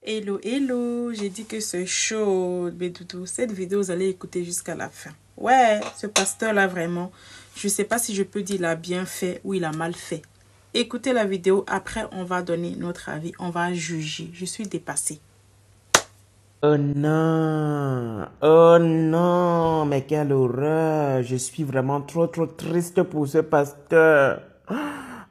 Hello, hello, j'ai dit que c'est chaud, Bédoudou. Cette vidéo, vous allez écouter jusqu'à la fin. Ouais, ce pasteur-là, vraiment, je ne sais pas si je peux dire il a bien fait ou il a mal fait. Écoutez la vidéo, après, on va donner notre avis, on va juger. Je suis dépassée. Oh non, mais quelle horreur. Je suis vraiment trop triste pour ce pasteur.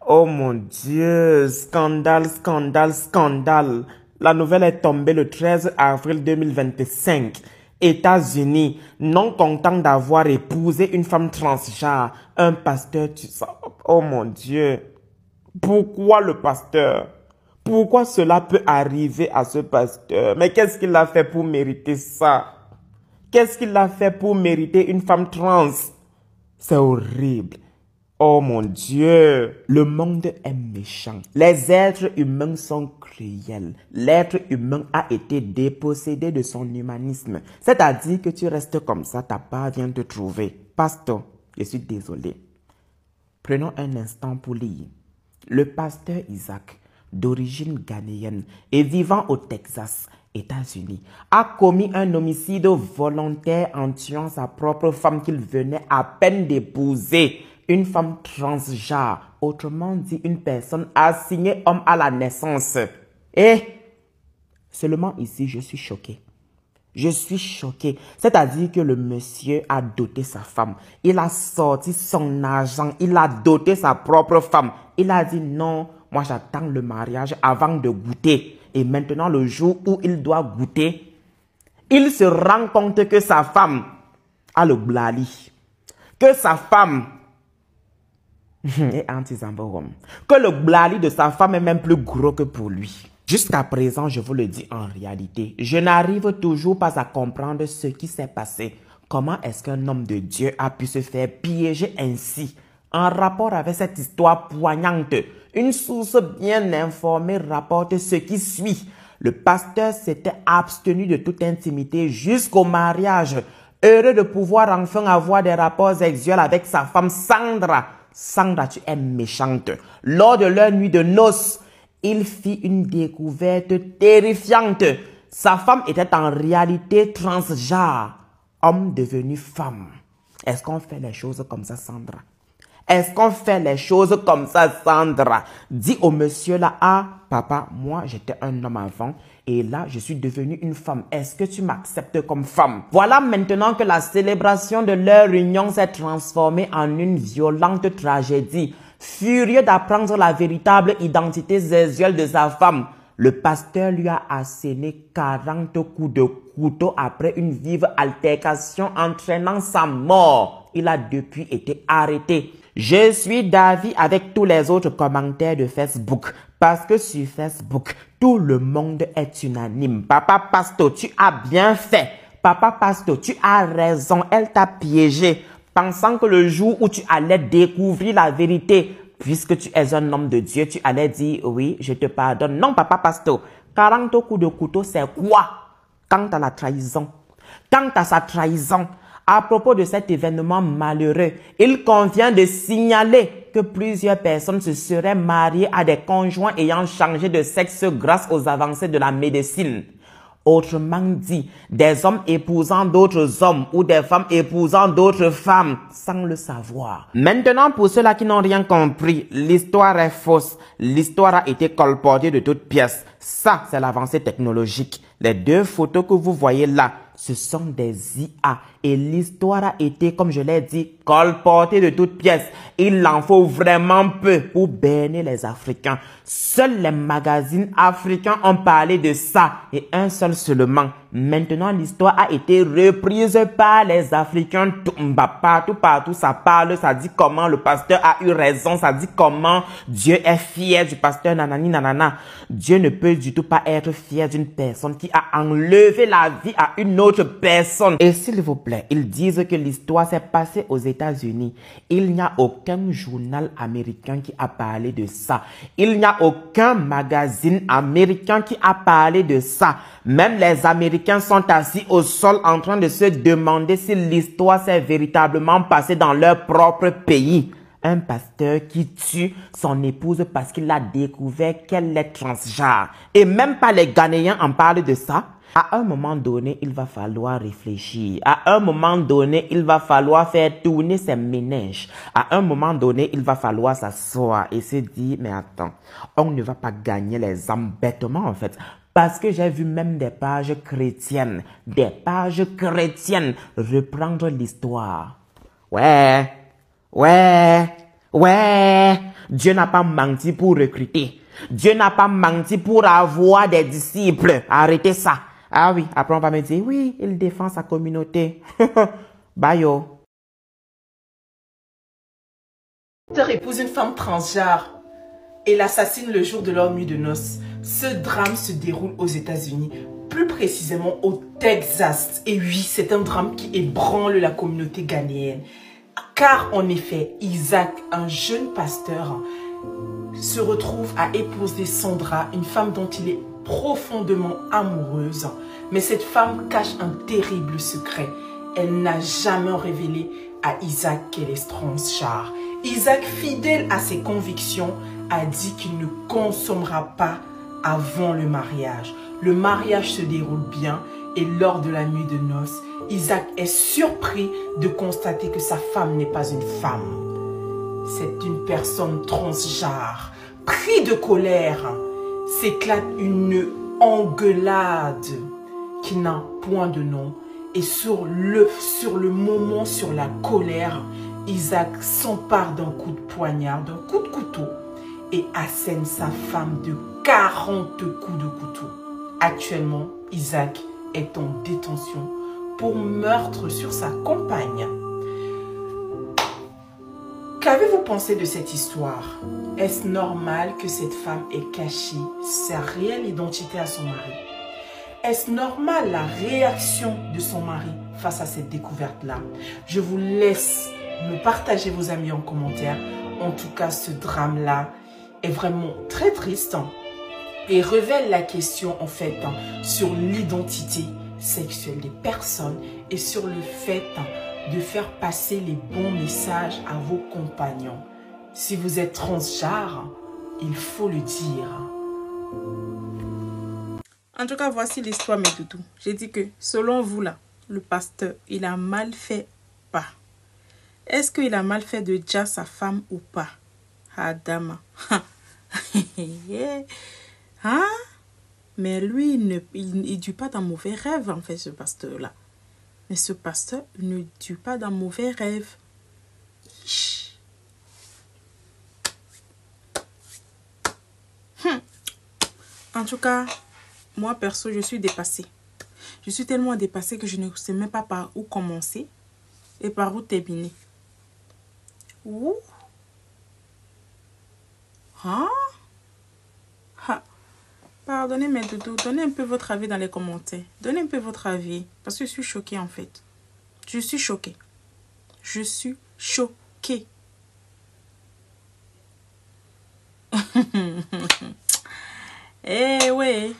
Oh mon Dieu, scandale, scandale, scandale. La nouvelle est tombée le 13 avril 2025. États-Unis, non content d'avoir épousé une femme transgenre, un pasteur, oh mon Dieu. Pourquoi le pasteur? Pourquoi cela peut arriver à ce pasteur? Mais qu'est-ce qu'il a fait pour mériter ça? Qu'est-ce qu'il a fait pour mériter une femme trans? C'est horrible. Oh mon Dieu, le monde est méchant. Les êtres humains sont cruels. L'être humain a été dépossédé de son humanisme. C'est-à-dire que tu restes comme ça, ta part vient te trouver. Pasteur, je suis désolé. Prenons un instant pour lire. Le pasteur Isaac, d'origine ghanéenne et vivant au Texas, États-Unis, a commis un homicide volontaire en tuant sa propre femme qu'il venait à peine d'épouser, une femme transgenre, autrement dit une personne assignée homme à la naissance. Et seulement ici, je suis choqué. Je suis choqué. C'est-à-dire que le monsieur a doté sa femme. Il a sorti son argent. Il a doté sa propre femme. Il a dit non, moi j'attends le mariage avant de goûter. Et maintenant, le jour où il doit goûter, il se rend compte que sa femme a le blali. Que sa femme est anti-zamborum. Que le blali de sa femme est même plus gros que pour lui. Jusqu'à présent, je vous le dis en réalité, je n'arrive toujours pas à comprendre ce qui s'est passé. Comment est-ce qu'un homme de Dieu a pu se faire piéger ainsi? En rapport avec cette histoire poignante, une source bien informée rapporte ce qui suit. Le pasteur s'était abstenu de toute intimité jusqu'au mariage, heureux de pouvoir enfin avoir des rapports sexuels avec sa femme Sandra. Sandra, tu es méchante. Lors de leur nuit de noces, il fit une découverte terrifiante. Sa femme était en réalité transgenre, homme devenu femme. Est-ce qu'on fait les choses comme ça, Sandra? Est-ce qu'on fait les choses comme ça, Sandra? Dis au monsieur là, ah, papa, moi j'étais un homme avant et là je suis devenue une femme. Est-ce que tu m'acceptes comme femme? Voilà maintenant que la célébration de leur union s'est transformée en une violente tragédie. Furieux d'apprendre la véritable identité sexuelle de sa femme, le pasteur lui a asséné 40 coups de couteau après une vive altercation entraînant sa mort. Il a depuis été arrêté. Je suis d'avis avec tous les autres commentaires de Facebook parce que sur Facebook, tout le monde est unanime. Papa Pasto, tu as bien fait. Papa Pasto, tu as raison. Elle t'a piégé, pensant que le jour où tu allais découvrir la vérité, puisque tu es un homme de Dieu, tu allais dire, oui, je te pardonne. Non, papa Pasto, 40 coups de couteau, c'est quoi? Quant à la trahison, quant à sa trahison, à propos de cet événement malheureux, il convient de signaler que plusieurs personnes se seraient mariées à des conjoints ayant changé de sexe grâce aux avancées de la médecine. Autrement dit, des hommes épousant d'autres hommes ou des femmes épousant d'autres femmes sans le savoir. Maintenant, pour ceux-là qui n'ont rien compris, l'histoire est fausse. L'histoire a été colportée de toutes pièces. Ça, c'est l'avancée technologique. Les deux photos que vous voyez là, ce sont des IA. Et l'histoire a été, comme je l'ai dit, colportée de toutes pièces. Il en faut vraiment peu pour berner les Africains. Seuls les magazines africains ont parlé de ça et un seul seulement. Maintenant, l'histoire a été reprise par les Africains. Partout, ça parle, ça dit comment le pasteur a eu raison, ça dit comment Dieu est fier du pasteur nanani nanana. Dieu ne peut du tout pas être fier d'une personne qui a enlevé la vie à une autre personne. Et s'il vous plaît, ils disent que l'histoire s'est passée aux États-Unis. Il n'y a aucun journal américain qui a parlé de ça. Il n'y a aucun magazine américain qui a parlé de ça. Même les Américains sont assis au sol en train de se demander si l'histoire s'est véritablement passée dans leur propre pays. Un pasteur qui tue son épouse parce qu'il a découvert qu'elle est transgenre. Et même pas les Ghanéens en parlent de ça. À un moment donné, il va falloir réfléchir. À un moment donné, il va falloir faire tourner ses méninges. À un moment donné, il va falloir s'asseoir et se dire, mais attends, on ne va pas gagner les âmes bêtement en fait. Parce que j'ai vu même des pages chrétiennes reprendre l'histoire. Ouais. Dieu n'a pas menti pour recruter. Dieu n'a pas menti pour avoir des disciples. Arrêtez ça. Ah oui, après on va me dire, oui, il défend sa communauté. Bye yo. Épouse une femme transgenre et l'assassine le jour de leur nuit de noces. Ce drame se déroule aux États-Unis, plus précisément au Texas. Et oui, c'est un drame qui ébranle la communauté ghanéenne. Car en effet, Isaac, un jeune pasteur, se retrouve à épouser Sandra, une femme dont il est profondément amoureuse. Mais cette femme cache un terrible secret. Elle n'a jamais révélé à Isaac qu'elle est transgenre. Isaac, fidèle à ses convictions, a dit qu'il ne consommera pas avant le mariage. Le mariage se déroule bien et lors de la nuit de noces, Isaac est surpris de constater que sa femme n'est pas une femme. C'est une personne transgenre. Pris de colère, s'éclate une engueulade qui n'a point de nom. Et sur le moment, sur la colère, Isaac s'empare d'un coup de poignard, d'un coup de couteau et assène sa femme de 40 coups de couteau. Actuellement, Isaac est en détention pour meurtre sur sa compagne. Qu'avez-vous pensé de cette histoire? Est-ce normal que cette femme ait caché sa réelle identité à son mari? Est-ce normal la réaction de son mari face à cette découverte-là? Je vous laisse me partager vos amis en commentaire. En tout cas, ce drame-là est vraiment très triste et révèle la question en fait sur l'identité sexuelle des personnes et sur le fait de faire passer les bons messages à vos compagnons. Si vous êtes transgenre, il faut le dire. En tout cas, voici l'histoire, mes doudous. J'ai dit que, selon vous, là, le pasteur, il a mal fait pas. Est-ce qu'il a mal fait de dire sa femme ou pas? Adama. Hein? Mais lui, il ne dut pas dans mauvais rêve, en fait, ce pasteur-là. Mais ce pasteur ne dut pas dans mauvais rêve. En tout cas, moi, perso, je suis dépassée. Je suis tellement dépassée que je ne sais même pas par où commencer et par où terminer. Ouh. Hein? Ha. Pardonnez mes doudous, donnez un peu votre avis dans les commentaires. Donnez un peu votre avis, parce que je suis choquée en fait. Je suis choquée. Je suis choquée. Eh ouais.